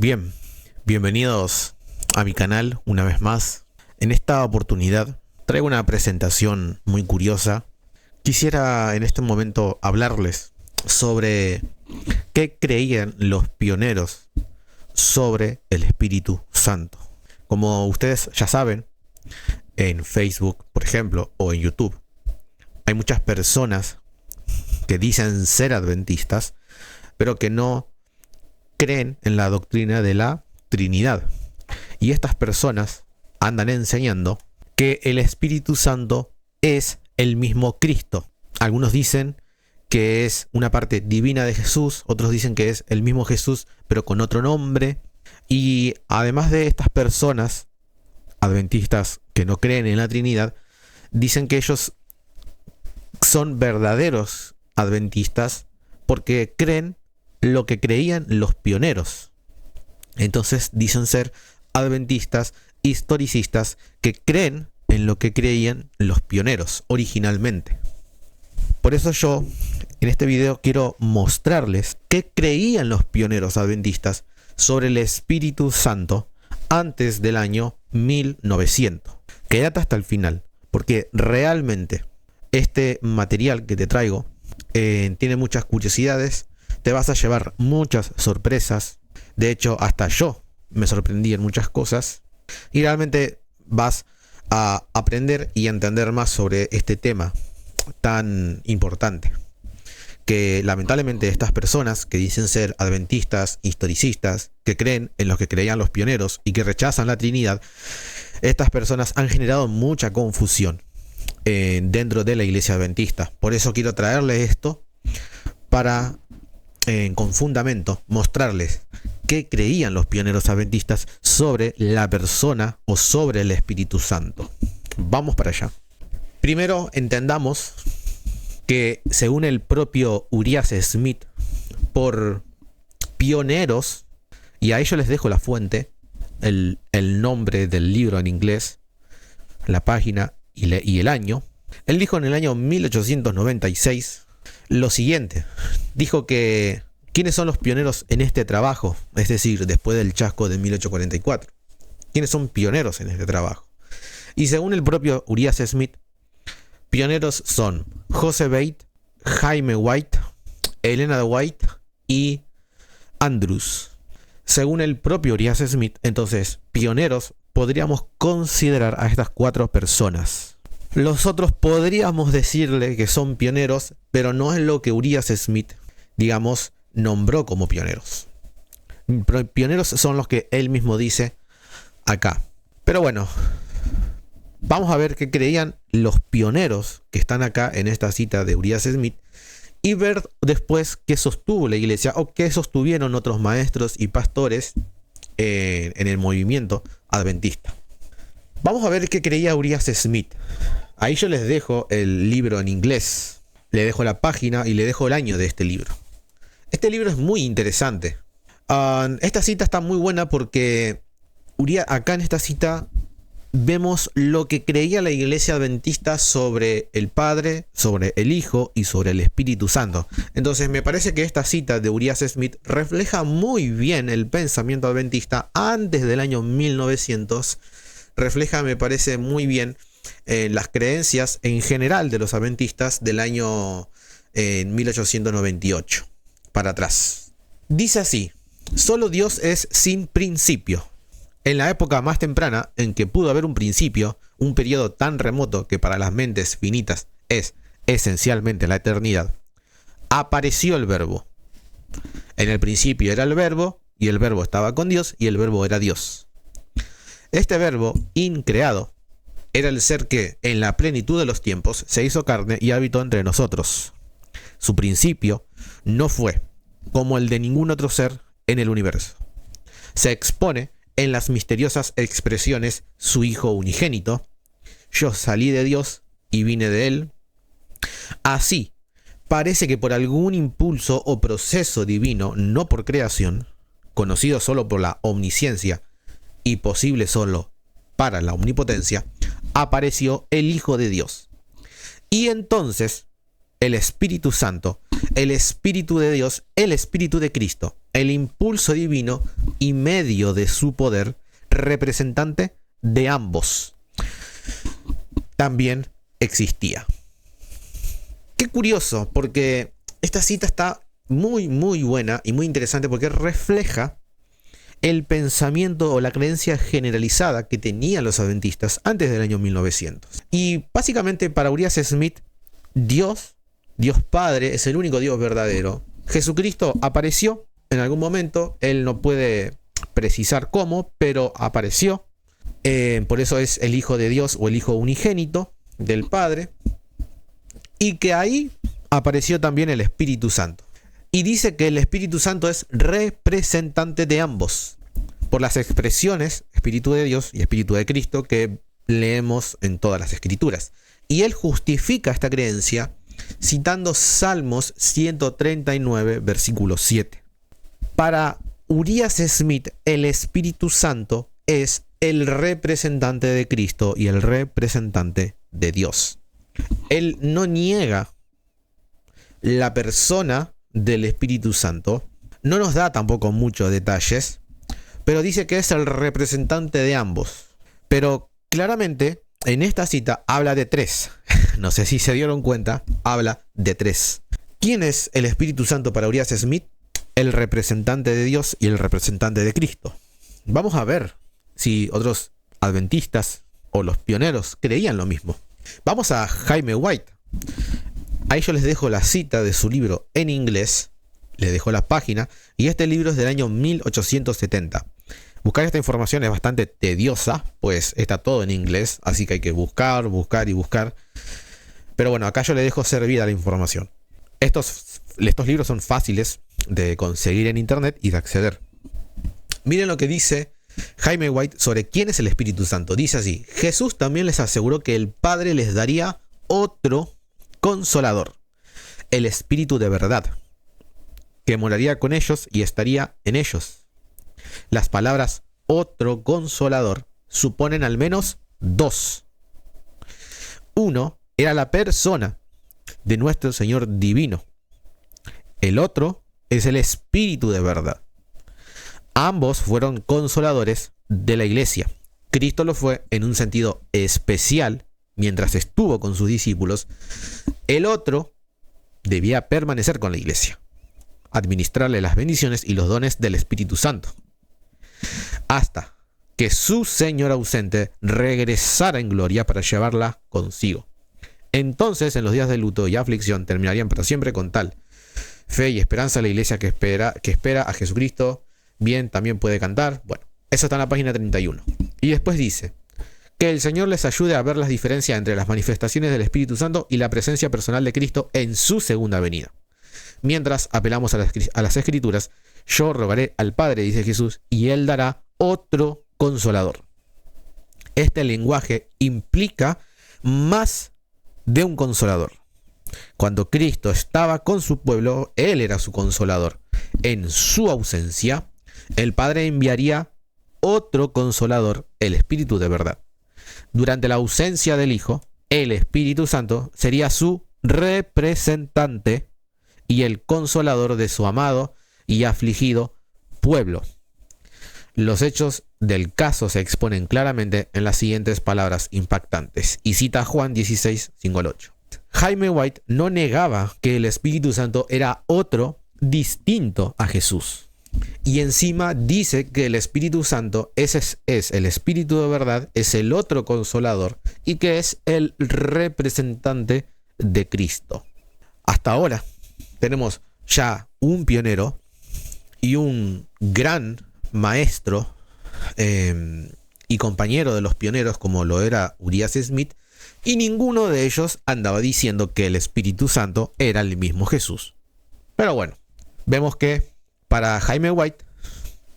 Bien, bienvenidos a mi canal una vez más. En esta oportunidad traigo una presentación muy curiosa. Quisiera en este momento hablarles sobre qué creían los pioneros sobre el Espíritu Santo. Como ustedes ya saben, en Facebook, por ejemplo, o en YouTube, hay muchas personas que dicen ser adventistas, pero que no creen en la doctrina de la Trinidad. Y estas personas andan enseñando que el Espíritu Santo es el mismo Cristo. Algunos dicen que es una parte divina de Jesús, otros dicen que es el mismo Jesús, pero con otro nombre. Y además de estas personas adventistas que no creen en la Trinidad, dicen que ellos son verdaderos adventistas porque creen lo que creían los pioneros. Entonces dicen ser adventistas historicistas que creen en lo que creían los pioneros originalmente. Por eso yo en este video quiero mostrarles qué creían los pioneros adventistas sobre el Espíritu Santo antes del año 1900. Quédate hasta el final, porque realmente este material que te traigo tiene muchas curiosidades. Te vas a llevar muchas sorpresas. De hecho, hasta yo me sorprendí en muchas cosas. Y realmente vas a aprender y a entender más sobre este tema tan importante. Que lamentablemente estas personas que dicen ser adventistas, historicistas, que creen en lo que creían los pioneros y que rechazan la Trinidad, estas personas han generado mucha confusión dentro de la iglesia adventista. Por eso quiero traerles esto para con fundamento mostrarles qué creían los pioneros adventistas sobre la persona o sobre el Espíritu Santo. Vamos para allá. Primero entendamos que según el propio Urias Smith, por pioneros, y a ellos les dejo la fuente, el nombre del libro en inglés, la página y el año. Él dijo en el año 1896 lo siguiente. Dijo que ¿quiénes son los pioneros en este trabajo? Es decir, después del chasco de 1844. ¿Quiénes son pioneros en este trabajo? Y según el propio Urias Smith, pioneros son Joseph Bate, Jaime White, Elena White y Andrews. Según el propio Urias Smith, entonces, pioneros podríamos considerar a estas cuatro personas. Los otros podríamos decirle que son pioneros, pero no es lo que Urias Smith, digamos, nombró como pioneros. Pioneros son los que él mismo dice acá. Pero bueno, vamos a ver qué creían los pioneros que están acá en esta cita de Urias Smith y ver después qué sostuvo la iglesia o qué sostuvieron otros maestros y pastores en el movimiento adventista. Vamos a ver qué creía Urias Smith. Ahí yo les dejo el libro en inglés, le dejo la página y le dejo el año de este libro. Este libro es muy interesante. Esta cita está muy buena porque acá en esta cita vemos lo que creía la iglesia adventista sobre el Padre, sobre el Hijo y sobre el Espíritu Santo. Entonces me parece que esta cita de Urias Smith refleja muy bien el pensamiento adventista antes del año 1900. Refleja, me parece, muy bien las creencias en general de los adventistas del año 1898 para atrás. Dice así: solo Dios es sin principio. En la época más temprana en que pudo haber un principio, un periodo tan remoto que para las mentes finitas es esencialmente la eternidad, apareció el Verbo. En el principio era el Verbo, y el Verbo estaba con Dios, y el Verbo era Dios. Este Verbo increado era el ser que, en la plenitud de los tiempos, se hizo carne y habitó entre nosotros. Su principio no fue como el de ningún otro ser en el universo. Se expone en las misteriosas expresiones su Hijo unigénito: yo salí de Dios y vine de Él. Así, parece que por algún impulso o proceso divino, no por creación, conocido solo por la omnisciencia y posible solo para la omnipotencia, apareció el Hijo de Dios. Y entonces el Espíritu Santo, el Espíritu de Dios, el Espíritu de Cristo, el impulso divino, y medio de su poder, representante de ambos, también existía. Qué curioso, porque esta cita está muy buena y muy interesante porque refleja el pensamiento o la creencia generalizada que tenían los adventistas antes del año 1900. Y básicamente para Urias Smith, Dios Padre, es el único Dios verdadero. Jesucristo apareció en algún momento, él no puede precisar cómo, pero apareció. Por eso es el Hijo de Dios o el Hijo unigénito del Padre. Y que ahí apareció también el Espíritu Santo. Y dice que el Espíritu Santo es representante de ambos, por las expresiones Espíritu de Dios y Espíritu de Cristo que leemos en todas las Escrituras. Y él justifica esta creencia citando Salmos 139, versículo 7. Para Urias Smith, el Espíritu Santo es el representante de Cristo y el representante de Dios. Él no niega la persona del Espíritu Santo, no nos da tampoco muchos detalles, pero dice que es el representante de ambos. Pero claramente en esta cita habla de tres. No sé si se dieron cuenta, habla de tres. ¿Quién es el Espíritu Santo para Urias Smith? El representante de Dios y el representante de Cristo. Vamos a ver si otros adventistas o los pioneros creían lo mismo. Vamos a Jaime White. Ahí yo les dejo la cita de su libro en inglés, les dejo la página, y este libro es del año 1870. Buscar esta información es bastante tediosa, pues está todo en inglés, así que hay que buscar. Pero bueno, acá yo les dejo servida la información. Estos libros son fáciles de conseguir en internet y de acceder. Miren lo que dice Jaime White sobre quién es el Espíritu Santo. Dice así: Jesús también les aseguró que el Padre les daría otro Consolador, el Espíritu de verdad, que moraría con ellos y estaría en ellos. Las palabras otro Consolador suponen al menos dos. Uno era la persona de nuestro Señor divino. El otro es el Espíritu de verdad. Ambos fueron consoladores de la iglesia. Cristo lo fue en un sentido especial mientras estuvo con sus discípulos. El otro debía permanecer con la iglesia, administrarle las bendiciones y los dones del Espíritu Santo, hasta que su Señor ausente regresara en gloria para llevarla consigo. Entonces, en los días de luto y aflicción, terminarían para siempre con tal fe y esperanza la iglesia que espera a Jesucristo. Bien, también puede cantar. Bueno, eso está en la página 31. Y después dice: que el Señor les ayude a ver las diferencias entre las manifestaciones del Espíritu Santo y la presencia personal de Cristo en su segunda venida. Mientras apelamos a las Escrituras, yo rogaré al Padre, dice Jesús, y Él dará otro Consolador. Este lenguaje implica más de un Consolador. Cuando Cristo estaba con su pueblo, Él era su Consolador. En su ausencia, el Padre enviaría otro Consolador, el Espíritu de verdad. Durante la ausencia del Hijo, el Espíritu Santo sería su representante y el consolador de su amado y afligido pueblo. Los hechos del caso se exponen claramente en las siguientes palabras impactantes, y cita Juan 16, 5 al 8. Jaime White no negaba que el Espíritu Santo era otro distinto a Jesús. Y encima dice que el Espíritu Santo es el Espíritu de verdad, es el otro Consolador y que es el representante de Cristo. Hasta ahora tenemos ya un pionero y un gran maestro y compañero de los pioneros como lo era Urias Smith, y ninguno de ellos andaba diciendo que el Espíritu Santo era el mismo Jesús. Pero bueno, vemos que para Jaime White,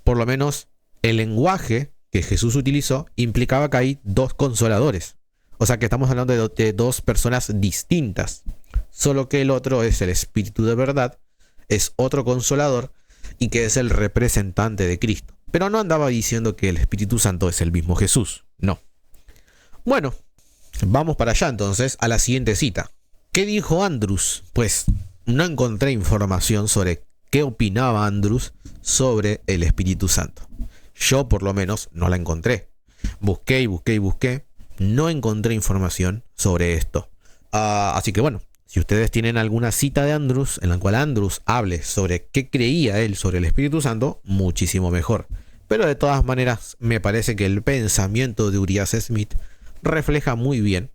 por lo menos el lenguaje que Jesús utilizó implicaba que hay dos consoladores. O sea que estamos hablando de dos personas distintas. Solo que el otro es el Espíritu de verdad, es otro consolador y que es el representante de Cristo. Pero no andaba diciendo que el Espíritu Santo es el mismo Jesús. No. Bueno, vamos para allá entonces a la siguiente cita. ¿Qué dijo Andrews? Pues no encontré información sobre qué opinaba Andrews, sobre el Espíritu Santo. Yo por lo menos no la encontré. Busqué y busqué y busqué. No encontré información sobre esto. Así que bueno, si ustedes tienen alguna cita de Andrews en la cual Andrews hable sobre qué creía él sobre el Espíritu Santo, muchísimo mejor. Pero de todas maneras, me parece que el pensamiento de Uriah Smith refleja muy bien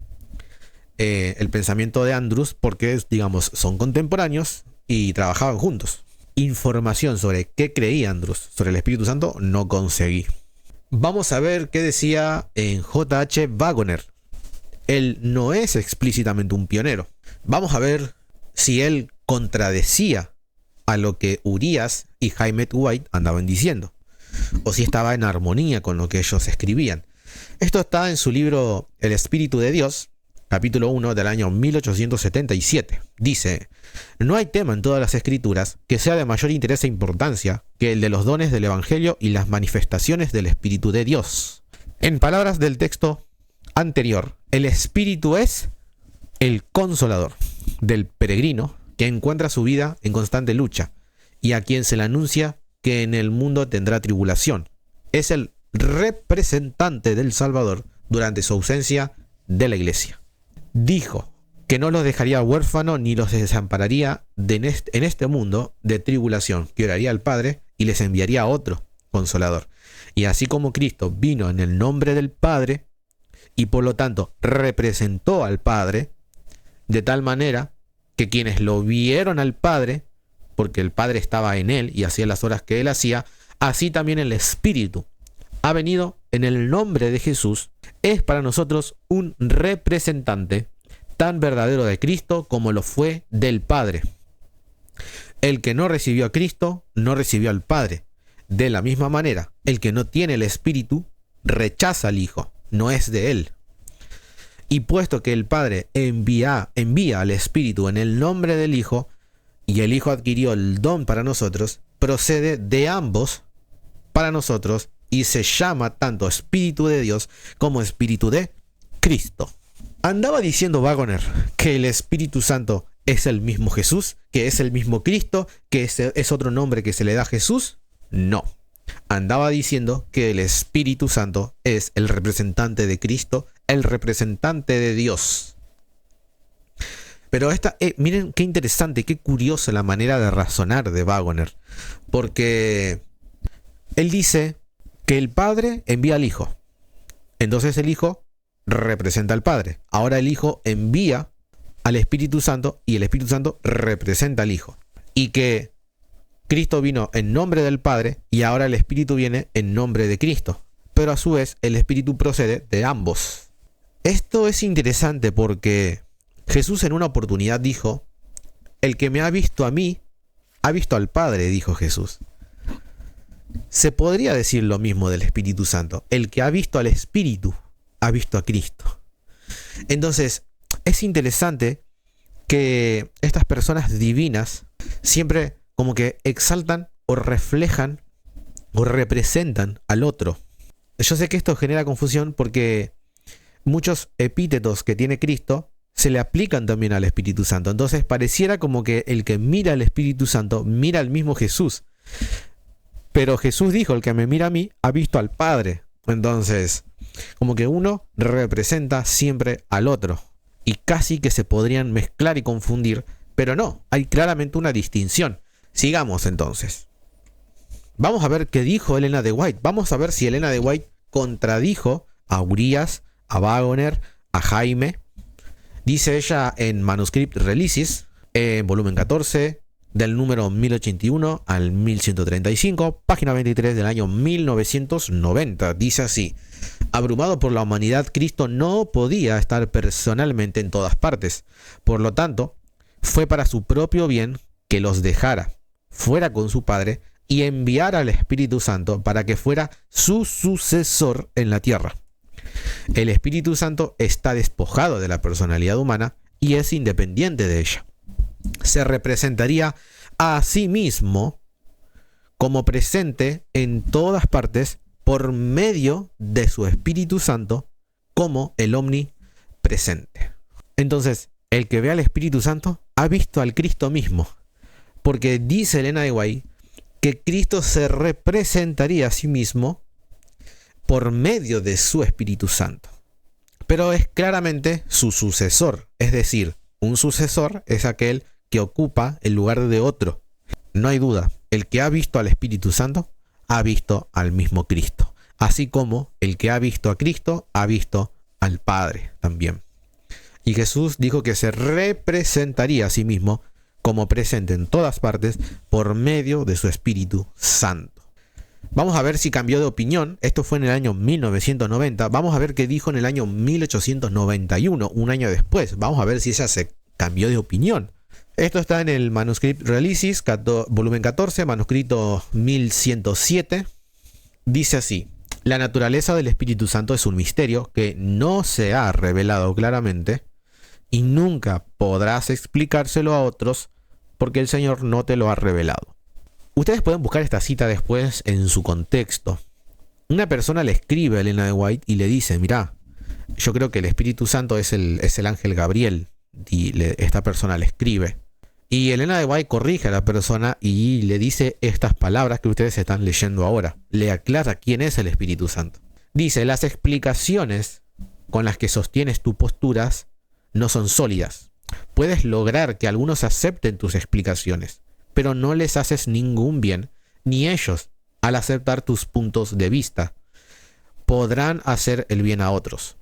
el pensamiento de Andrews, porque, digamos, son contemporáneos y trabajaban juntos. Información sobre qué creía Andrews sobre el Espíritu Santo no conseguí. Vamos a ver qué decía en J.H. Wagoner. Él no es explícitamente un pionero. Vamos a ver si él contradecía a lo que Urias y Jaime White andaban diciendo, o si estaba en armonía con lo que ellos escribían. Esto está en su libro El Espíritu de Dios, capítulo 1 del año 1877. Dice: no hay tema en todas las escrituras que sea de mayor interés e importancia que el de los dones del Evangelio y las manifestaciones del Espíritu de Dios. En palabras del texto anterior, el Espíritu es el consolador del peregrino que encuentra su vida en constante lucha y a quien se le anuncia que en el mundo tendrá tribulación. Es el representante del Salvador durante su ausencia de la iglesia. Dijo que no los dejaría huérfanos ni los desampararía en este mundo de tribulación, que oraría al Padre y les enviaría otro consolador. Y así como Cristo vino en el nombre del Padre y por lo tanto representó al Padre, de tal manera que quienes lo vieron al Padre, porque el Padre estaba en él y hacía las obras que él hacía, así también el Espíritu ha venido en el nombre de Jesús, es para nosotros un representante tan verdadero de Cristo como lo fue del Padre. El que no recibió a Cristo, no recibió al Padre. De la misma manera, el que no tiene el Espíritu, rechaza al Hijo, no es de él. Y puesto que el Padre envía al Espíritu en el nombre del Hijo, y el Hijo adquirió el don para nosotros, procede de ambos para nosotros, y se llama tanto Espíritu de Dios como Espíritu de Cristo. Andaba diciendo Wagoner que el Espíritu Santo es el mismo Jesús, que es el mismo Cristo, que es otro nombre que se le da a Jesús. No. Andaba diciendo que el Espíritu Santo es el representante de Cristo, el representante de Dios. Pero miren qué interesante, qué curiosa la manera de razonar de Wagoner, porque él dice que el Padre envía al Hijo. Entonces el Hijo representa al Padre. Ahora el Hijo envía al Espíritu Santo y el Espíritu Santo representa al Hijo. Y que Cristo vino en nombre del Padre y ahora el Espíritu viene en nombre de Cristo. Pero a su vez el Espíritu procede de ambos. Esto es interesante porque Jesús en una oportunidad dijo: el que me ha visto a mí, ha visto al Padre, dijo Jesús. Se podría decir lo mismo del Espíritu Santo. El que ha visto al Espíritu, ha visto a Cristo. Entonces, es interesante que estas personas divinas siempre como que exaltan o reflejan o representan al otro. Yo sé que esto genera confusión porque muchos epítetos que tiene Cristo se le aplican también al Espíritu Santo. Entonces pareciera como que el que mira al Espíritu Santo mira al mismo Jesús. Pero Jesús dijo: el que me mira a mí ha visto al Padre. Entonces, como que uno representa siempre al otro. Y casi que se podrían mezclar y confundir, pero no, hay claramente una distinción. Sigamos entonces. Vamos a ver qué dijo Elena de White. Vamos a ver si Elena de White contradijo a Urias, a Wagoner, a Jaime. Dice ella en Manuscript Releases, en volumen 14, del número 1081 al 1135, página 23 del año 1990. Dice así: abrumado por la humanidad, Cristo no podía estar personalmente en todas partes. Por lo tanto, fue para su propio bien que los dejara, fuera con su Padre, y enviara al Espíritu Santo para que fuera su sucesor en la tierra. El Espíritu Santo está despojado de la personalidad humana y es independiente de ella. Se representaría a sí mismo como presente en todas partes por medio de su Espíritu Santo como el omnipresente. Entonces, el que ve al Espíritu Santo ha visto al Cristo mismo, porque dice Elena de White que Cristo se representaría a sí mismo por medio de su Espíritu Santo. Pero es claramente su sucesor, es decir, un sucesor es aquel que ocupa el lugar de otro. No hay duda, el que ha visto al Espíritu Santo ha visto al mismo Cristo, así como el que ha visto a Cristo ha visto al Padre también. Y Jesús dijo que se representaría a sí mismo como presente en todas partes por medio de su Espíritu Santo. Vamos a ver si cambió de opinión. Esto fue en el año 1990. Vamos a ver qué dijo en el año 1891, un año después. Vamos a ver si ella se cambió de opinión. Esto está en el Manuscript Relicis, volumen 14, manuscrito 1107. Dice así: la naturaleza del Espíritu Santo es un misterio que no se ha revelado claramente y nunca podrás explicárselo a otros porque el Señor no te lo ha revelado. Ustedes pueden buscar esta cita después en su contexto. Una persona le escribe a Elena de White y le dice: mirá, yo creo que el Espíritu Santo es el ángel Gabriel. Y esta persona le escribe. Y Elena de White corrige a la persona y le dice estas palabras que ustedes están leyendo ahora. Le aclara quién es el Espíritu Santo. Dice: las explicaciones con las que sostienes tus posturas no son sólidas. Puedes lograr que algunos acepten tus explicaciones, pero no les haces ningún bien, ni ellos, al aceptar tus puntos de vista, podrán hacer el bien a otros.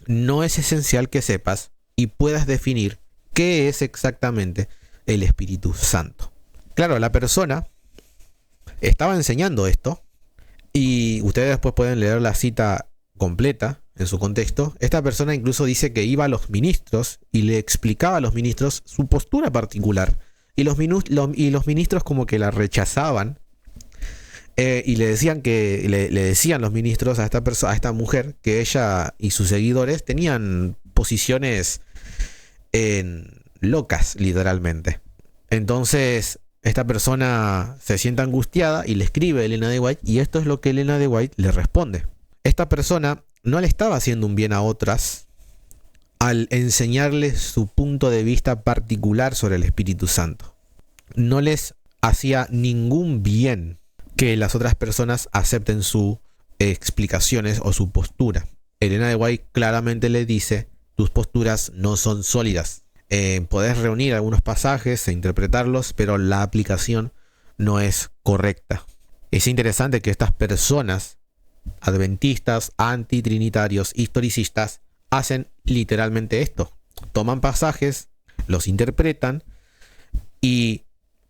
No es esencial que sepas y puedas definir qué es exactamente el Espíritu Santo. Claro, la persona estaba enseñando esto y ustedes después pueden leer la cita completa en su contexto. Esta persona incluso dice que iba a los ministros y le explicaba a los ministros su postura particular. Y los ministros como que la rechazaban y le decían que le decían los ministros a esta mujer que ella y sus seguidores tenían posiciones locas, literalmente. Entonces esta persona se siente angustiada y le escribe a Elena de White, y esto es lo que Elena de White le responde. Esta persona no le estaba haciendo un bien a otras al enseñarles su punto de vista particular sobre el Espíritu Santo. No les hacía ningún bien que las otras personas acepten sus explicaciones o su postura. Elena de White claramente le dice: tus posturas no son sólidas. Podés reunir algunos pasajes e interpretarlos, pero la aplicación no es correcta. Es interesante que estas personas, adventistas, antitrinitarios, historicistas, hacen literalmente esto. Toman pasajes, los interpretan y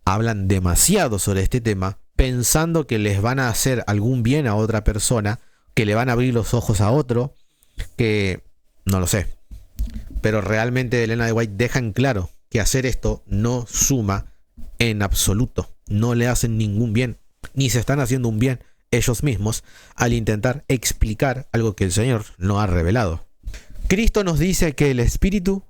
hablan demasiado sobre este tema, pensando que les van a hacer algún bien a otra persona, que le van a abrir los ojos a otro, que no lo sé. Pero realmente Elena de White deja en claro que hacer esto no suma en absoluto. No le hacen ningún bien, ni se están haciendo un bien ellos mismos al intentar explicar algo que el Señor no ha revelado. Cristo nos dice que el Espíritu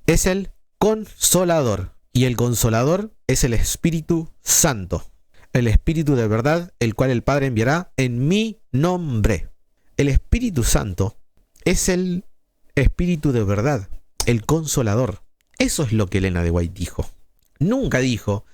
es el Consolador, y el Consolador es el Espíritu Santo, el Espíritu de verdad, el cual el Padre enviará en mi nombre. El Espíritu Santo es el Espíritu de verdad, el Consolador. Eso es lo que Elena de White dijo. Nunca dijo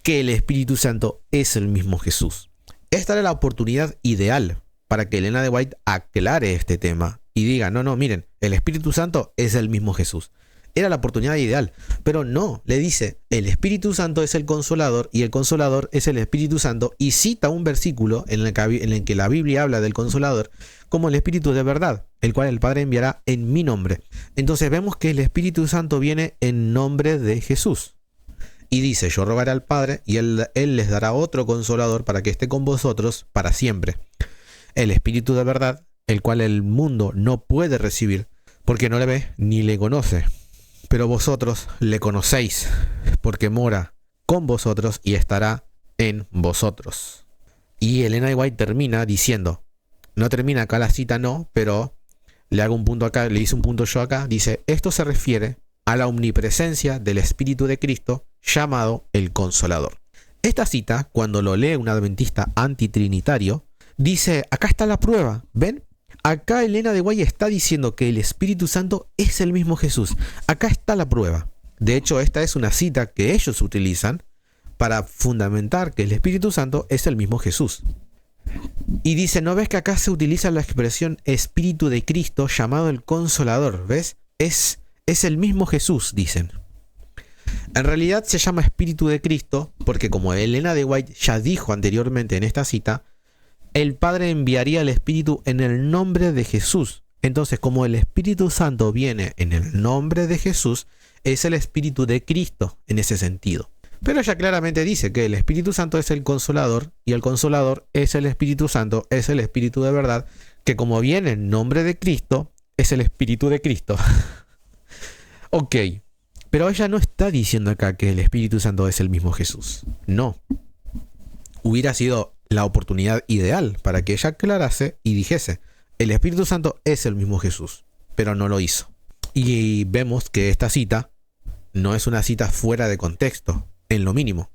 que el Espíritu Santo es el mismo Jesús. Esta era la oportunidad ideal para que Elena de White aclare este tema y diga: no, miren, el Espíritu Santo es el mismo Jesús. Era la oportunidad ideal, pero no, le dice: el Espíritu Santo es el Consolador y el Consolador es el Espíritu Santo, y cita un versículo en el que la Biblia habla del Consolador como el Espíritu de verdad, el cual el Padre enviará en mi nombre. Entonces vemos que el Espíritu Santo viene en nombre de Jesús. Y dice: yo rogaré al Padre y él les dará otro Consolador para que esté con vosotros para siempre. El Espíritu de verdad, el cual el mundo no puede recibir, porque no le ve ni le conoce. Pero vosotros le conocéis, porque mora con vosotros y estará en vosotros. Y Elena de White termina diciendo, no termina acá la cita, no, pero le hago un punto acá, le hice un punto yo acá, dice: esto se refiere a la omnipresencia del Espíritu de Cristo, llamado el Consolador. Esta cita, cuando lo lee un adventista antitrinitario, dice: acá está la prueba, ¿ven? Acá Elena de White está diciendo que el Espíritu Santo es el mismo Jesús. Acá está la prueba. De hecho, esta es una cita que ellos utilizan para fundamentar que el Espíritu Santo es el mismo Jesús. Y dice, ¿no ves que acá se utiliza la expresión Espíritu de Cristo llamado el Consolador? ¿Ves? Es el mismo Jesús, dicen. En realidad se llama Espíritu de Cristo porque, como Elena de White ya dijo anteriormente en esta cita, el Padre enviaría el Espíritu en el nombre de Jesús. Entonces, como el Espíritu Santo viene en el nombre de Jesús, es el Espíritu de Cristo en ese sentido. Pero ella claramente dice que el Espíritu Santo es el Consolador, y el Consolador es el Espíritu Santo, es el Espíritu de verdad, que como viene en nombre de Cristo, es el Espíritu de Cristo. Ok, pero ella no está diciendo acá que el Espíritu Santo es el mismo Jesús. No. Hubiera sido la oportunidad ideal para que ella aclarase y dijese, el Espíritu Santo es el mismo Jesús, pero no lo hizo. Y vemos que esta cita no es una cita fuera de contexto, en lo mínimo.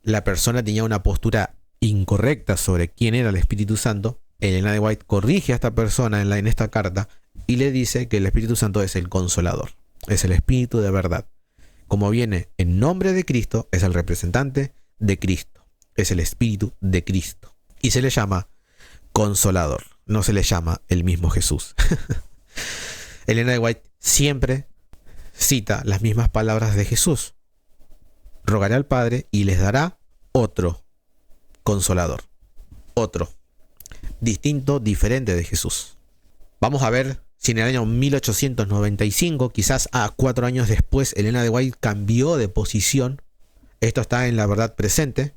La persona tenía una postura incorrecta sobre quién era el Espíritu Santo. Elena de White corrige a esta persona en esta carta y le dice que el Espíritu Santo es el Consolador, es el Espíritu de verdad. Como viene en nombre de Cristo, es el representante de Cristo, es el Espíritu de Cristo. Y se le llama Consolador, no se le llama el mismo Jesús. Elena de White siempre cita las mismas palabras de Jesús. Rogaré al Padre y les dará otro Consolador. Otro. Distinto, diferente de Jesús. Vamos a ver si en el año 1895, quizás a 4 años después, Elena de White cambió de posición. Esto está en La Verdad Presente.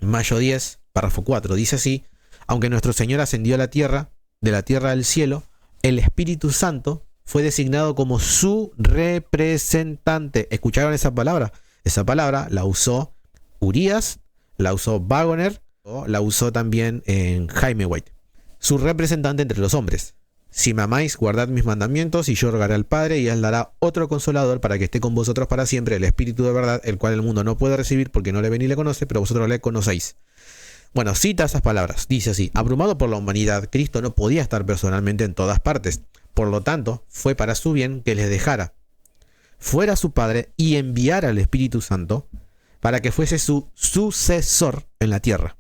Mayo 10, párrafo 4, dice así: aunque nuestro Señor ascendió a la tierra, de la tierra al cielo, el Espíritu Santo fue designado como su representante. ¿Escucharon esa palabra? Esa palabra la usó Urías, la usó Wagoner, la usó también en Jaime White. Su representante entre los hombres. Si me amáis, guardad mis mandamientos, y yo rogaré al Padre, y él dará otro Consolador para que esté con vosotros para siempre, el Espíritu de verdad, el cual el mundo no puede recibir porque no le ve ni le conoce, pero vosotros le conocéis. Bueno, cita esas palabras. Dice así: abrumado por la humanidad, Cristo no podía estar personalmente en todas partes. Por lo tanto, fue para su bien que les dejara fuera su Padre y enviara al Espíritu Santo para que fuese su sucesor en la tierra.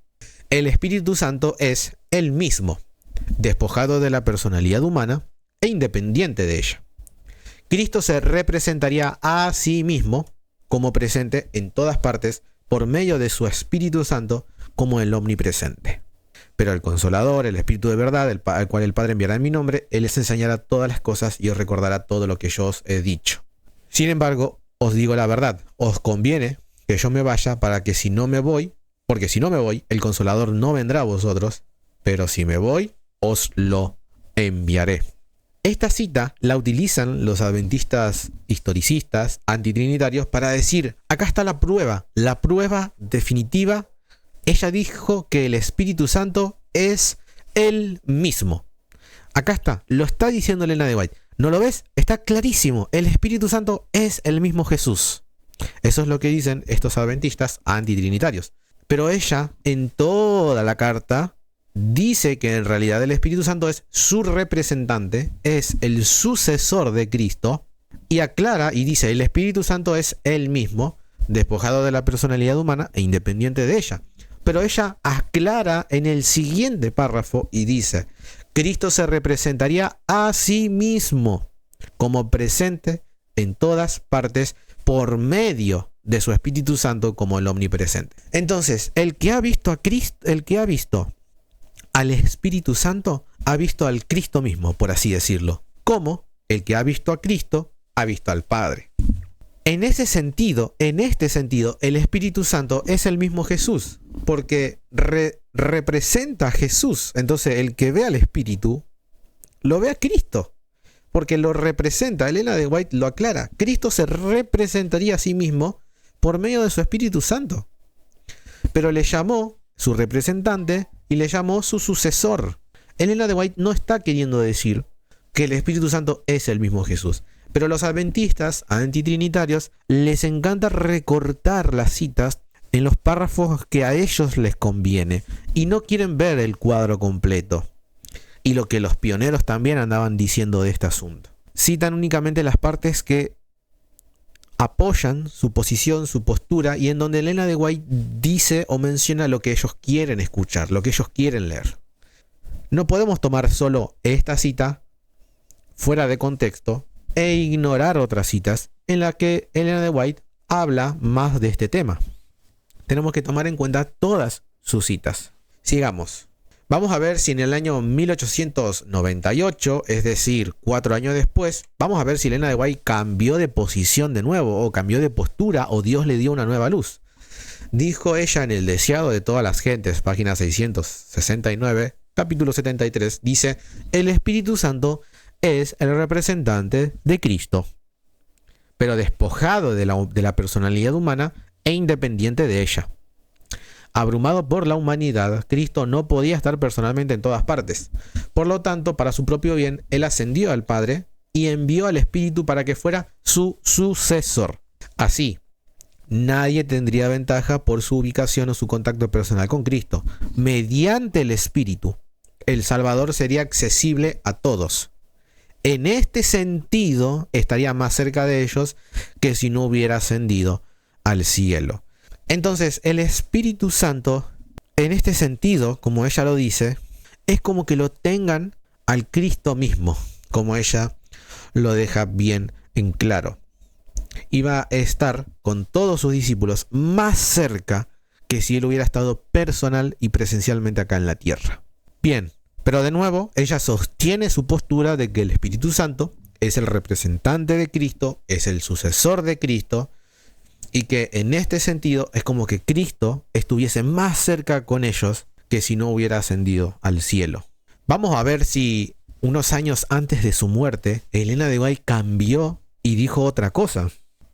El Espíritu Santo es él mismo, despojado de la personalidad humana e independiente de ella. Cristo se representaría a sí mismo como presente en todas partes por medio de su Espíritu Santo como el omnipresente. Pero el Consolador, el Espíritu de verdad, al cual el Padre enviará en mi nombre, él les enseñará todas las cosas y os recordará todo lo que yo os he dicho. Sin embargo, os digo la verdad, os conviene que yo me vaya para que si no me voy, porque si no me voy, el Consolador no vendrá a vosotros, pero si me voy, os lo enviaré. Esta cita la utilizan los adventistas historicistas antitrinitarios para decir, acá está la prueba definitiva. Ella dijo que el Espíritu Santo es él mismo. Acá está, lo está diciendo Elena de White. ¿No lo ves? Está clarísimo. El Espíritu Santo es el mismo Jesús. Eso es lo que dicen estos adventistas antitrinitarios. Pero ella, en toda la carta, dice que en realidad el Espíritu Santo es su representante, es el sucesor de Cristo, y aclara y dice, el Espíritu Santo es él mismo, despojado de la personalidad humana e independiente de ella. Pero ella aclara en el siguiente párrafo y dice, Cristo se representaría a sí mismo como presente en todas partes por medio de su Espíritu Santo como el omnipresente. Entonces, el que ha visto a Cristo, el que ha visto al Espíritu Santo, ha visto al Cristo mismo, por así decirlo. Como el que ha visto a Cristo, ha visto al Padre. En este sentido, el Espíritu Santo es el mismo Jesús, porque representa a Jesús. Entonces, el que ve al Espíritu, lo ve a Cristo, porque lo representa. Elena de White lo aclara. Cristo se representaría a sí mismo por medio de su Espíritu Santo. Pero le llamó su representante y le llamó su sucesor. Elena de White no está queriendo decir que el Espíritu Santo es el mismo Jesús. Pero los adventistas antitrinitarios les encanta recortar las citas en los párrafos que a ellos les conviene y no quieren ver el cuadro completo. Y lo que los pioneros también andaban diciendo de este asunto. Citan únicamente las partes que apoyan su posición, su postura, y en donde Elena de White dice o menciona lo que ellos quieren escuchar, lo que ellos quieren leer. No podemos tomar solo esta cita fuera de contexto e ignorar otras citas en las que Elena de White habla más de este tema. Tenemos que tomar en cuenta todas sus citas. Sigamos. Vamos a ver si en el año 1898, es decir, 4 años después, vamos a ver si Elena de White cambió de posición de nuevo, o cambió de postura, o Dios le dio una nueva luz. Dijo ella en El deseado de todas las gentes, página 669, capítulo 73, dice: el Espíritu Santo es el representante de Cristo, pero despojado de la personalidad humana e independiente de ella. Abrumado por la humanidad, Cristo no podía estar personalmente en todas partes. Por lo tanto, para su propio bien, Él ascendió al Padre y envió al Espíritu para que fuera su sucesor. Así, nadie tendría ventaja por su ubicación o su contacto personal con Cristo. Mediante el Espíritu, el Salvador sería accesible a todos. En este sentido, estaría más cerca de ellos que si no hubiera ascendido al cielo. Entonces, el Espíritu Santo, en este sentido, como ella lo dice, es como que lo tengan al Cristo mismo, como ella lo deja bien en claro. Iba a estar con todos sus discípulos más cerca que si él hubiera estado personal y presencialmente acá en la tierra. Bien, pero de nuevo, ella sostiene su postura de que el Espíritu Santo es el representante de Cristo, es el sucesor de Cristo, y que en este sentido es como que Cristo estuviese más cerca con ellos que si no hubiera ascendido al cielo. Vamos a ver si unos años antes de su muerte, Elena de White cambió y dijo otra cosa.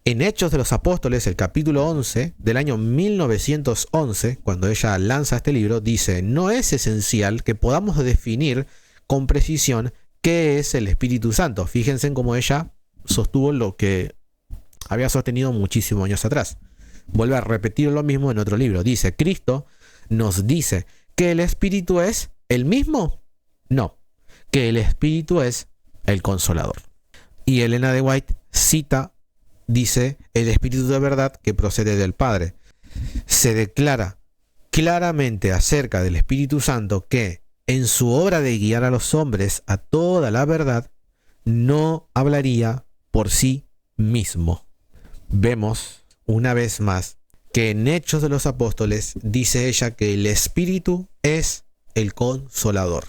En Hechos de los Apóstoles, el capítulo 11 del año 1911, cuando ella lanza este libro, dice: no es esencial que podamos definir con precisión qué es el Espíritu Santo. Fíjense en cómo ella sostuvo lo que había sostenido muchísimos años atrás. Vuelve a repetir lo mismo en otro libro. Dice: Cristo nos dice que el Espíritu es el mismo. No, que el Espíritu es el Consolador. Y Elena de White cita, dice: el Espíritu de verdad que procede del Padre. Se declara claramente acerca del Espíritu Santo que en su obra de guiar a los hombres a toda la verdad, no hablaría por sí mismo. Vemos una vez más que en Hechos de los Apóstoles dice ella que el Espíritu es el Consolador.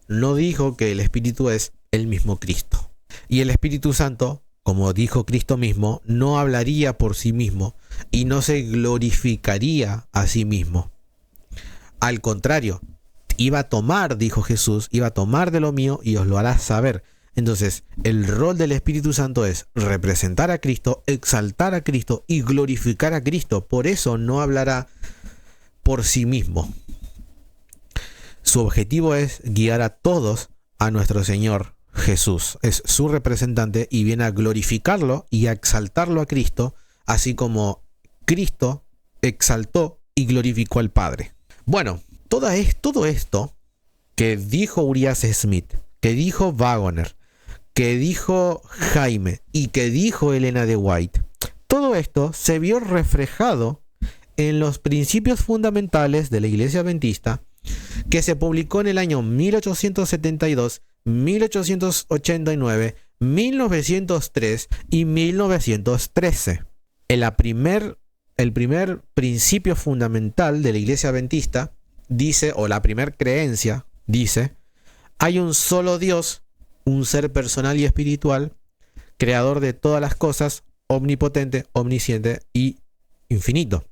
No dijo que el Espíritu es el mismo Cristo. Y el Espíritu Santo, como dijo Cristo mismo, no hablaría por sí mismo y no se glorificaría a sí mismo. Al contrario, iba a tomar, dijo Jesús, iba a tomar de lo mío y os lo hará saber. Entonces, el rol del Espíritu Santo es representar a Cristo, exaltar a Cristo y glorificar a Cristo. Por eso no hablará por sí mismo. Su objetivo es guiar a todos a nuestro Señor Jesús. Es su representante y viene a glorificarlo y a exaltarlo a Cristo, así como Cristo exaltó y glorificó al Padre. Bueno, todo esto que dijo Urias Smith, que dijo Wagoner, que dijo Jaime y que dijo Elena de White, todo esto se vio reflejado en los principios fundamentales de la Iglesia Adventista, que se publicó en el año 1872, 1889, 1903 y 1913. El primer principio fundamental de la Iglesia Adventista dice, o la primer creencia dice: hay un solo Dios, un ser personal y espiritual, creador de todas las cosas, omnipotente, omnisciente y infinito.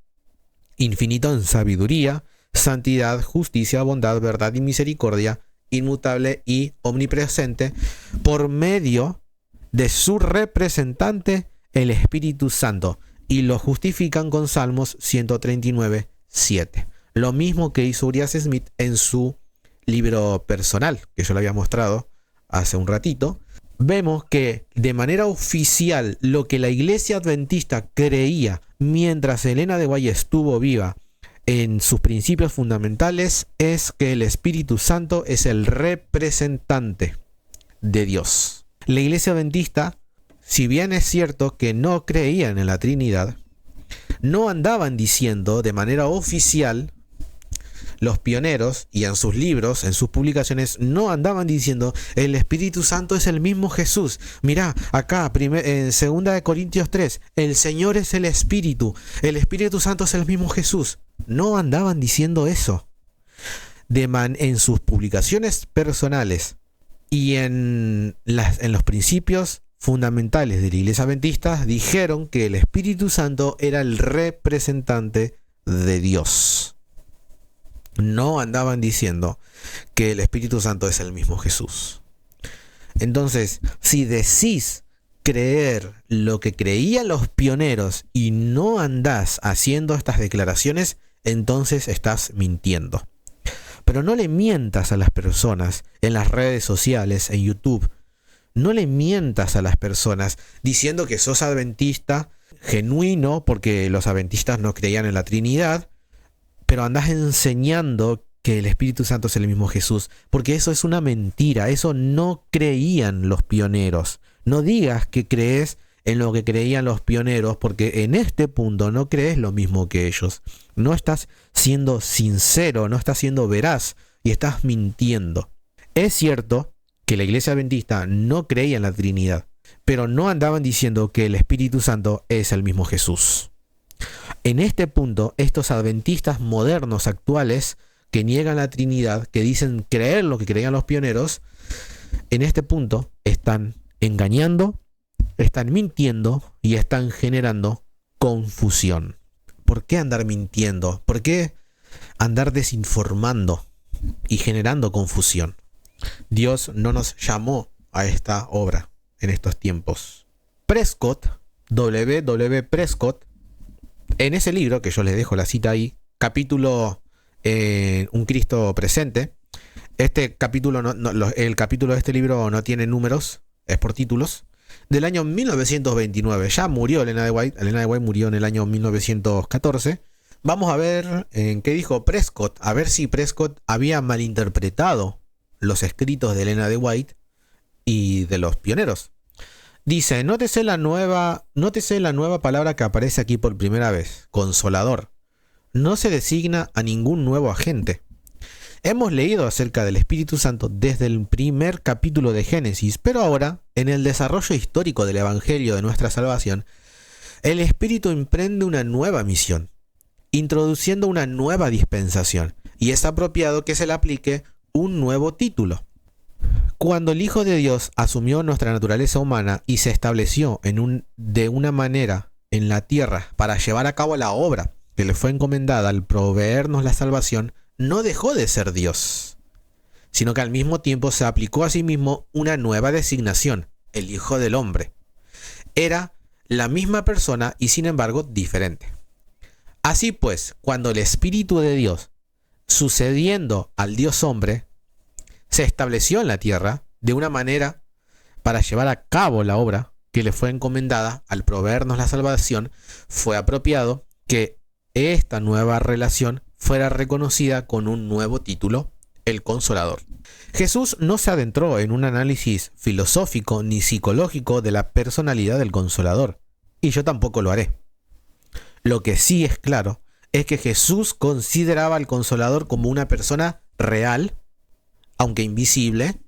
Infinito en sabiduría, santidad, justicia, bondad, verdad y misericordia, inmutable y omnipresente, por medio de su representante, el Espíritu Santo, y lo justifican con Salmos 139, 7. Lo mismo que hizo Urias Smith en su libro personal, que yo le había mostrado hace un ratito. Vemos que de manera oficial lo que la Iglesia Adventista creía mientras Elena de White estuvo viva en sus principios fundamentales es que el Espíritu Santo es el representante de Dios. La Iglesia Adventista si bien es cierto que no creían en la Trinidad, no andaban diciendo de manera oficial, los pioneros, y en sus libros, en sus publicaciones, no andaban diciendo el Espíritu Santo es el mismo Jesús. Mirá, acá en 2 Corintios 3, el Señor es el Espíritu Santo es el mismo Jesús. No andaban diciendo eso. En sus publicaciones personales y en los principios fundamentales de la Iglesia Adventista, dijeron que el Espíritu Santo era el representante de Dios. No andaban diciendo que el Espíritu Santo es el mismo Jesús. Entonces, si decís creer lo que creían los pioneros y no andás haciendo estas declaraciones, entonces estás mintiendo. Pero no le mientas a las personas en las redes sociales, en YouTube. No le mientas a las personas diciendo que sos adventista genuino, porque los adventistas no creían en la Trinidad, pero andás enseñando que el Espíritu Santo es el mismo Jesús, porque eso es una mentira. Eso no creían los pioneros. No digas que crees en lo que creían los pioneros, porque en este punto no crees lo mismo que ellos. No estás siendo sincero, no estás siendo veraz y estás mintiendo. Es cierto que la Iglesia Adventista no creía en la Trinidad, pero no andaban diciendo que el Espíritu Santo es el mismo Jesús. En este punto, estos adventistas modernos actuales que niegan la Trinidad, que dicen creer lo que creían los pioneros, en este punto están engañando, están mintiendo y están generando confusión. ¿Por qué andar mintiendo? ¿Por qué andar desinformando y generando confusión? Dios no nos llamó a esta obra en estos tiempos. Prescott, W. Prescott, en ese libro, que yo les dejo la cita ahí, capítulo Un Cristo Presente, este capítulo el capítulo de este libro no tiene números, es por títulos, del año 1929. Ya murió Elena de White. Elena de White murió en el año 1914. Vamos a ver en qué dijo Prescott, a ver si Prescott había malinterpretado los escritos de Elena de White y de los pioneros. Dice, nótese la nueva palabra que aparece aquí por primera vez, consolador. No se designa a ningún nuevo agente. Hemos leído acerca del Espíritu Santo desde el primer capítulo de Génesis, pero ahora, en el desarrollo histórico del Evangelio de nuestra salvación, el Espíritu emprende una nueva misión, introduciendo una nueva dispensación, y es apropiado que se le aplique un nuevo título. Cuando el Hijo de Dios asumió nuestra naturaleza humana y se estableció de una manera en la tierra para llevar a cabo la obra que le fue encomendada al proveernos la salvación, no dejó de ser Dios, sino que al mismo tiempo se aplicó a sí mismo una nueva designación, el Hijo del Hombre. Era la misma persona y sin embargo diferente. Así pues, cuando el Espíritu de Dios, sucediendo al Dios hombre, se estableció en la tierra de una manera para llevar a cabo la obra que le fue encomendada al proveernos la salvación, fue apropiado que esta nueva relación fuera reconocida con un nuevo título, el Consolador. Jesús no se adentró en un análisis filosófico ni psicológico de la personalidad del Consolador, y yo tampoco lo haré. Lo que sí es claro es que Jesús consideraba al Consolador como una persona real, aunque invisible,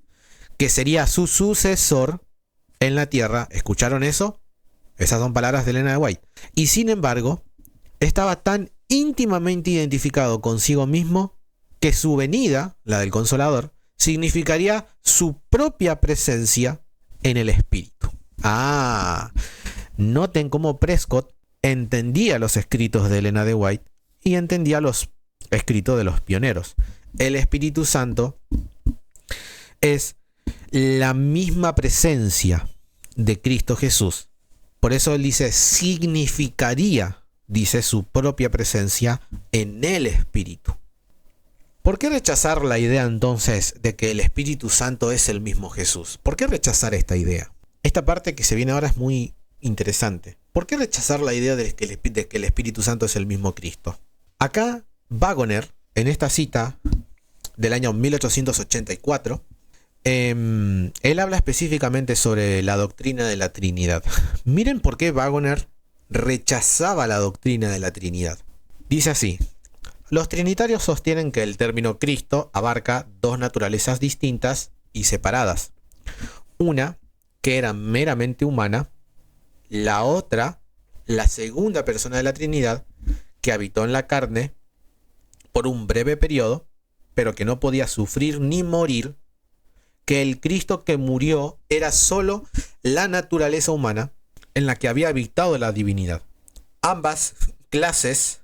que sería su sucesor en la tierra. ¿Escucharon eso? Esas son palabras de Elena de White. Y sin embargo, estaba tan íntimamente identificado consigo mismo que su venida, la del Consolador, significaría su propia presencia en el Espíritu. Noten cómo Prescott entendía los escritos de Elena de White y entendía los escritos de los pioneros. El Espíritu Santo es la misma presencia de Cristo Jesús. Por eso él dice, significaría, dice, su propia presencia en el Espíritu. ¿Por qué rechazar la idea entonces de que el Espíritu Santo es el mismo Jesús? ¿Por qué rechazar esta idea? Esta parte que se viene ahora es muy interesante. ¿Por qué rechazar la idea de que el Espíritu Santo es el mismo Cristo? Acá Waggoner, en esta cita del año 1884, Él habla específicamente sobre la doctrina de la Trinidad. Miren por qué Waggoner rechazaba la doctrina de la Trinidad. Dice así: los trinitarios sostienen que el término Cristo abarca dos naturalezas distintas y separadas. Una, que era meramente humana; la otra, la segunda persona de la Trinidad, que habitó en la carne por un breve periodo, pero que no podía sufrir ni morir, que el Cristo que murió era solo la naturaleza humana en la que había habitado la divinidad. Ambas clases,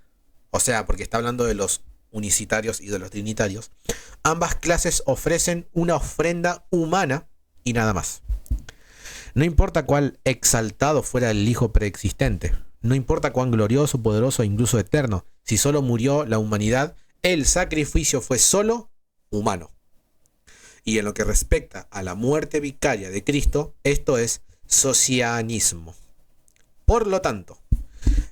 o sea, porque está hablando de los unicitarios y de los trinitarios, ambas clases ofrecen una ofrenda humana y nada más. No importa cuán exaltado fuera el Hijo preexistente, no importa cuán glorioso, poderoso e incluso eterno, si solo murió la humanidad, el sacrificio fue solo humano. Y en lo que respecta a la muerte vicaria de Cristo, esto es socianismo. Por lo tanto,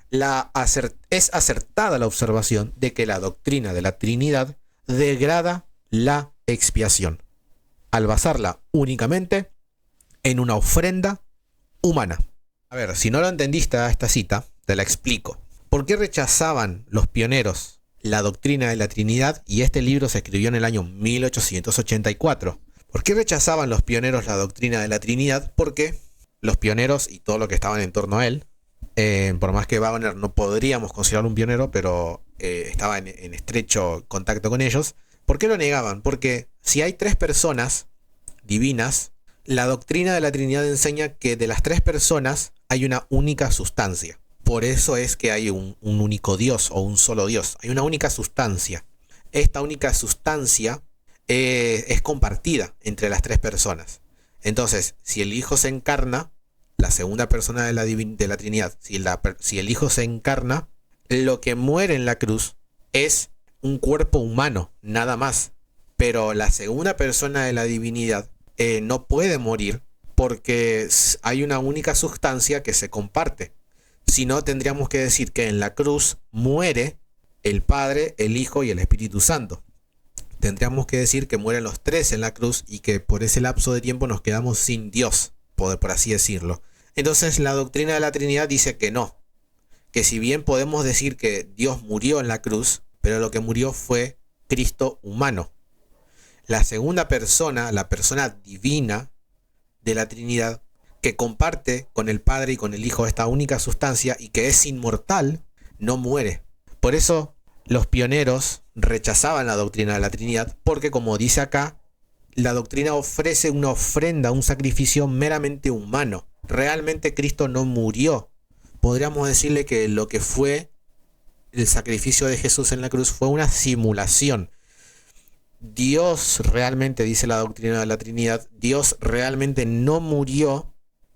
es acertada la observación de que la doctrina de la Trinidad degrada la expiación, al basarla únicamente en una ofrenda humana. A ver, si no lo entendiste a esta cita, te la explico. ¿Por qué rechazaban los pioneros la doctrina de la Trinidad? Y este libro se escribió en el año 1884. ¿Por qué rechazaban los pioneros la doctrina de la Trinidad? Porque los pioneros y todo lo que estaban en torno a él, por más que Waggoner no podríamos considerarlo un pionero, pero estaba en estrecho contacto con ellos. ¿Por qué lo negaban? Porque si hay tres personas divinas, la doctrina de la Trinidad enseña que de las tres personas hay una única sustancia. Por eso es que hay un único Dios o un solo Dios. Hay una única sustancia. Esta única sustancia es compartida entre las tres personas. Entonces, si el Hijo se encarna, la segunda persona de la Trinidad, si el Hijo se encarna, lo que muere en la cruz es un cuerpo humano, nada más. Pero la segunda persona de la divinidad no puede morir porque hay una única sustancia que se comparte. Si no, tendríamos que decir que en la cruz muere el Padre, el Hijo y el Espíritu Santo. Tendríamos que decir que mueren los tres en la cruz y que por ese lapso de tiempo nos quedamos sin Dios, por así decirlo. Entonces la doctrina de la Trinidad dice que no, que si bien podemos decir que Dios murió en la cruz, pero lo que murió fue Cristo humano. La segunda persona, la persona divina de la Trinidad, que comparte con el Padre y con el Hijo esta única sustancia y que es inmortal, no muere. Por eso los pioneros rechazaban la doctrina de la Trinidad, porque como dice acá, la doctrina ofrece una ofrenda, un sacrificio meramente humano. Realmente Cristo no murió. Podríamos decirle que lo que fue el sacrificio de Jesús en la cruz fue una simulación. Dios realmente, dice la doctrina de la Trinidad, Dios realmente no murió.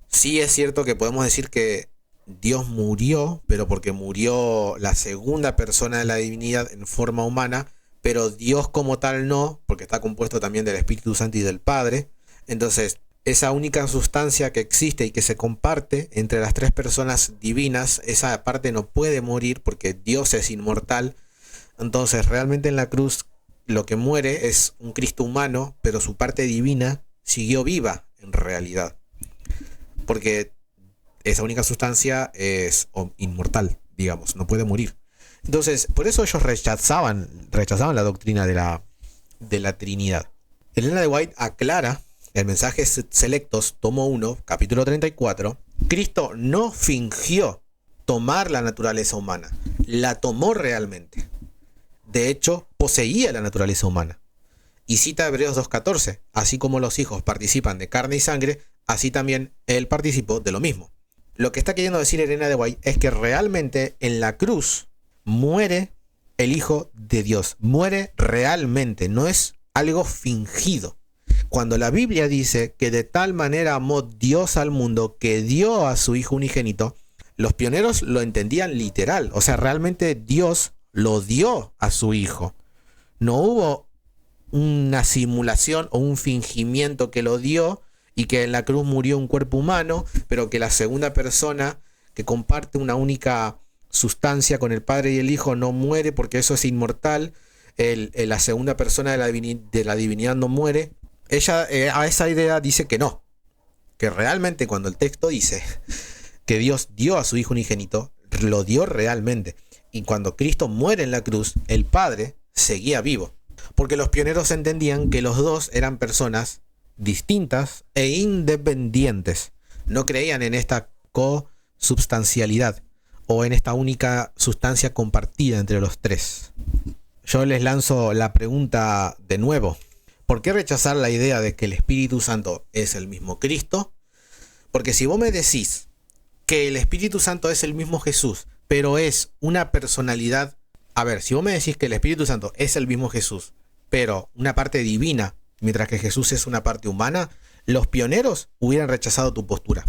Sí es cierto que podemos decir que Dios murió, pero porque murió la segunda persona de la divinidad en forma humana, pero Dios como tal no, porque está compuesto también del Espíritu Santo y del Padre. Entonces, esa única sustancia que existe y que se comparte entre las tres personas divinas, esa parte no puede morir porque Dios es inmortal. Entonces, realmente en la cruz lo que muere es un Cristo humano, pero su parte divina siguió viva en realidad. Porque esa única sustancia es inmortal, digamos, no puede morir. Entonces, por eso ellos rechazaban la doctrina de la Trinidad. Elena de White aclara en Mensajes Selectos, tomo 1, capítulo 34, Cristo no fingió tomar la naturaleza humana, la tomó realmente. De hecho, poseía la naturaleza humana. Y cita Hebreos 2.14, así como los hijos participan de carne y sangre, así también él participó de lo mismo. Lo que está queriendo decir Elena de White es que realmente en la cruz muere el Hijo de Dios, muere realmente, no es algo fingido. Cuando la Biblia dice que de tal manera amó Dios al mundo que dio a su Hijo unigénito, los pioneros lo entendían literal, o sea, realmente Dios lo dio a su Hijo. No hubo una simulación o un fingimiento que lo dio y que en la cruz murió un cuerpo humano, pero que la segunda persona que comparte una única sustancia con el Padre y el Hijo no muere porque eso es inmortal. La segunda persona de la divinidad no muere. ella a esa idea dice que no, que realmente cuando el texto dice que Dios dio a su Hijo unigénito, lo dio realmente. Y cuando Cristo muere en la cruz, el Padre seguía vivo. Porque los pioneros entendían que los dos eran personas distintas e independientes. No creían en esta consubstancialidad o en esta única sustancia compartida entre los tres. Yo les lanzo la pregunta de nuevo. ¿Por qué rechazar la idea de que el Espíritu Santo es el mismo Cristo? Porque si vos me decís que el Espíritu Santo es el mismo Jesús, pero es una personalidad... A ver, si vos me decís que el Espíritu Santo es el mismo Jesús, pero una parte divina, mientras que Jesús es una parte humana, los pioneros hubieran rechazado tu postura.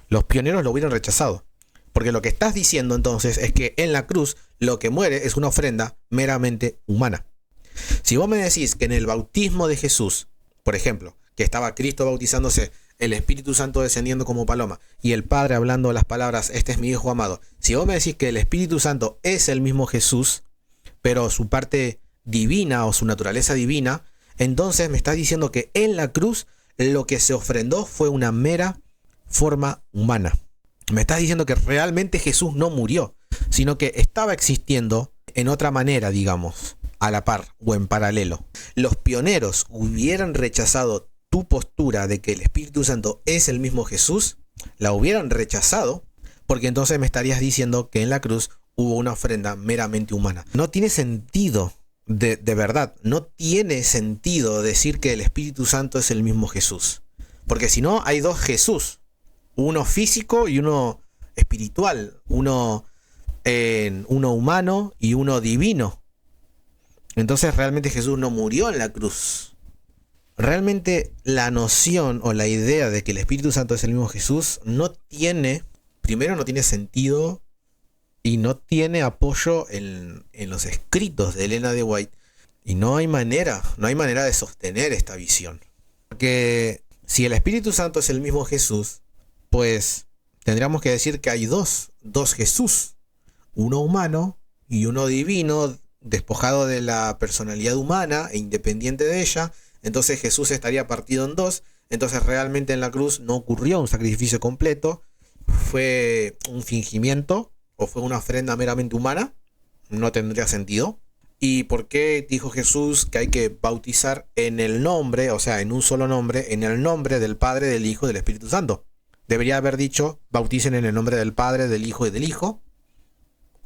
Los pioneros lo hubieran rechazado. Porque lo que estás diciendo entonces es que en la cruz lo que muere es una ofrenda meramente humana. Si vos me decís que en el bautismo de Jesús, por ejemplo, que estaba Cristo bautizándose, el Espíritu Santo descendiendo como paloma y el Padre hablando las palabras, este es mi Hijo amado. Si vos me decís que el Espíritu Santo es el mismo Jesús, pero su parte divina o su naturaleza divina, entonces me estás diciendo que en la cruz lo que se ofrendó fue una mera forma humana. Me estás diciendo que realmente Jesús no murió, sino que estaba existiendo en otra manera, digamos, a la par o en paralelo. Los pioneros hubieran rechazado tu postura de que el Espíritu Santo es el mismo Jesús, la hubieran rechazado, porque entonces me estarías diciendo que en la cruz hubo una ofrenda meramente humana. No tiene sentido, de verdad, no tiene sentido decir que el Espíritu Santo es el mismo Jesús. Porque si no, hay dos Jesús, uno físico y uno espiritual, uno humano y uno divino. Entonces realmente Jesús no murió en la cruz. Realmente la noción o la idea de que el Espíritu Santo es el mismo Jesús primero no tiene sentido y no tiene apoyo en los escritos de Elena de White. Y no hay manera de sostener esta visión. Porque si el Espíritu Santo es el mismo Jesús, pues tendríamos que decir que hay dos Jesús. Uno humano y uno divino, despojado de la personalidad humana e independiente de ella. Entonces Jesús estaría partido en dos. Entonces realmente en la cruz no ocurrió un sacrificio completo. Fue un fingimiento o fue una ofrenda meramente humana. No tendría sentido. ¿Y por qué dijo Jesús que hay que bautizar en el nombre, o sea, en un solo nombre, en el nombre del Padre, del Hijo y del Espíritu Santo? Debería haber dicho, bauticen en el nombre del Padre, del Hijo y del Hijo.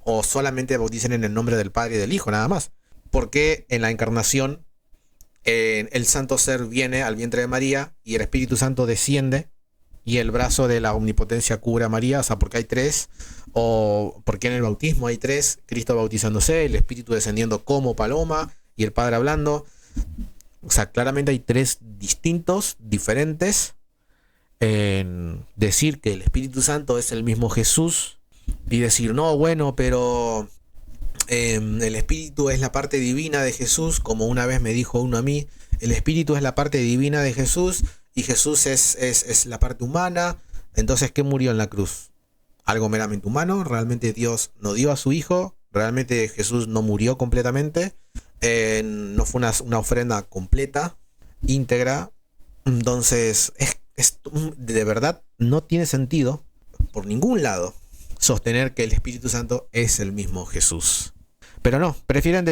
O solamente bauticen en el nombre del Padre y del Hijo, nada más. Porque en la encarnación el santo ser viene al vientre de María y el Espíritu Santo desciende y el brazo de la omnipotencia cubre a María, o sea, porque hay tres, o porque en el bautismo hay tres, Cristo bautizándose, el Espíritu descendiendo como paloma y el Padre hablando. O sea, claramente hay tres distintos, diferentes, en decir que el Espíritu Santo es el mismo Jesús y decir, no, bueno, pero el Espíritu es la parte divina de Jesús, como una vez me dijo uno a mí, el Espíritu es la parte divina de Jesús y Jesús es la parte humana. Entonces, ¿qué murió en la cruz? ¿Algo meramente humano? ¿Realmente Dios no dio a su Hijo? ¿Realmente Jesús no murió completamente? ¿No fue una ofrenda completa, íntegra? Entonces, de verdad no tiene sentido por ningún lado sostener que el Espíritu Santo es el mismo Jesús. Pero no, prefieren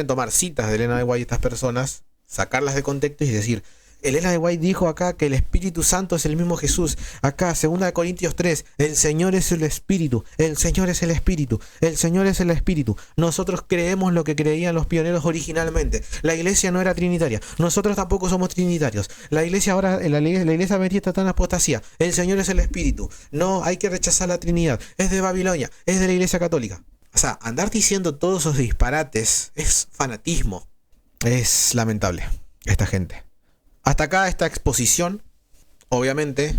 tomar citas de Elena de White estas personas, sacarlas de contexto y decir, Elena de White dijo acá que el Espíritu Santo es el mismo Jesús. Acá, 2 Corintios 3, el Señor es el Espíritu, el Señor es el Espíritu, el Señor es el Espíritu. Nosotros creemos lo que creían los pioneros originalmente. La iglesia no era trinitaria, nosotros tampoco somos trinitarios. La iglesia ahora, la iglesia adventista está en apostasía. El Señor es el Espíritu. No, hay que rechazar la Trinidad. Es de Babilonia, es de la iglesia católica. O sea, andar diciendo todos esos disparates es fanatismo. Es lamentable, esta gente. Hasta acá esta exposición. Obviamente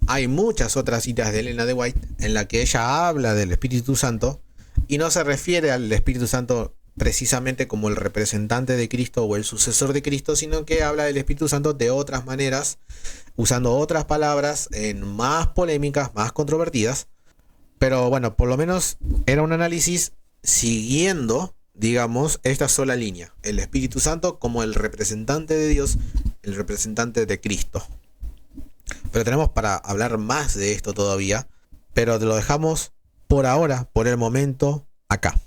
hay muchas otras citas de Elena de White en la que ella habla del Espíritu Santo y no se refiere al Espíritu Santo precisamente como el representante de Cristo o el sucesor de Cristo, sino que habla del Espíritu Santo de otras maneras, usando otras palabras más polémicas, más controvertidas. Pero bueno, por lo menos era un análisis siguiendo, digamos, esta sola línea. El Espíritu Santo como el representante de Dios el representante de Cristo. Pero tenemos para hablar más de esto todavía, pero te lo dejamos por ahora, por el momento, acá.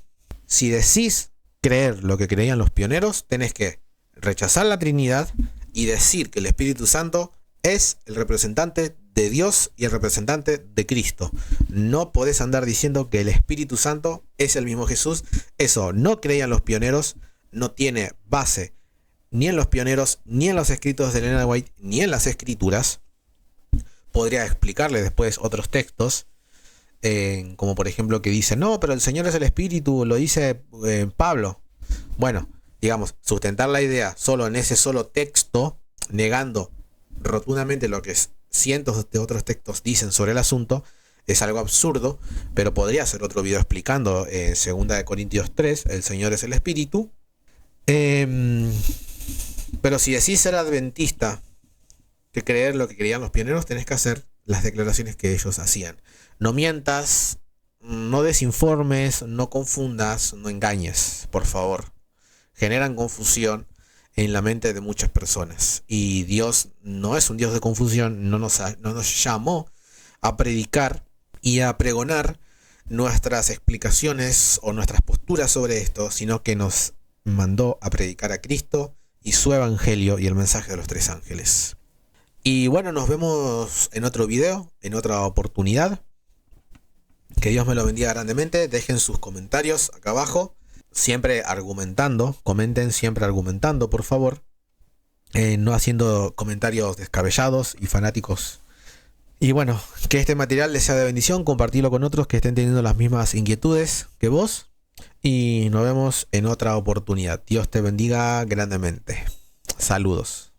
Si decís creer lo que creían los pioneros, tenés que rechazar la Trinidad y decir que el Espíritu Santo es el representante de Dios y el representante de Cristo. No podés andar diciendo que el Espíritu Santo es el mismo Jesús. Eso no creían los pioneros, no tiene base ni en los pioneros, ni en los escritos de Elena White, ni en las escrituras. Podría explicarle después otros textos, como por ejemplo que dice, no, pero el Señor es el Espíritu, lo dice Pablo. Bueno, digamos, sustentar la idea solo en ese solo texto, negando rotundamente lo que cientos de otros textos dicen sobre el asunto, es algo absurdo, pero podría hacer otro video explicando en 2 Corintios 3, el Señor es el Espíritu. Pero si decís ser adventista, que creer lo que creían los pioneros, tenés que hacer las declaraciones que ellos hacían. No mientas, no desinformes, no confundas, no engañes, por favor. Generan confusión en la mente de muchas personas. Y Dios no es un Dios de confusión, no nos llamó a predicar y a pregonar nuestras explicaciones o nuestras posturas sobre esto, sino que nos mandó a predicar a Cristo y su evangelio y el mensaje de los 3 ángeles. Y bueno, nos vemos en otro video, en otra oportunidad. Que Dios me lo bendiga grandemente. Dejen sus comentarios acá abajo. Siempre argumentando. Comenten siempre argumentando, por favor. No haciendo comentarios descabellados y fanáticos. Y bueno, que este material les sea de bendición. Compartirlo con otros que estén teniendo las mismas inquietudes que vos. Y nos vemos en otra oportunidad. Dios te bendiga grandemente. Saludos.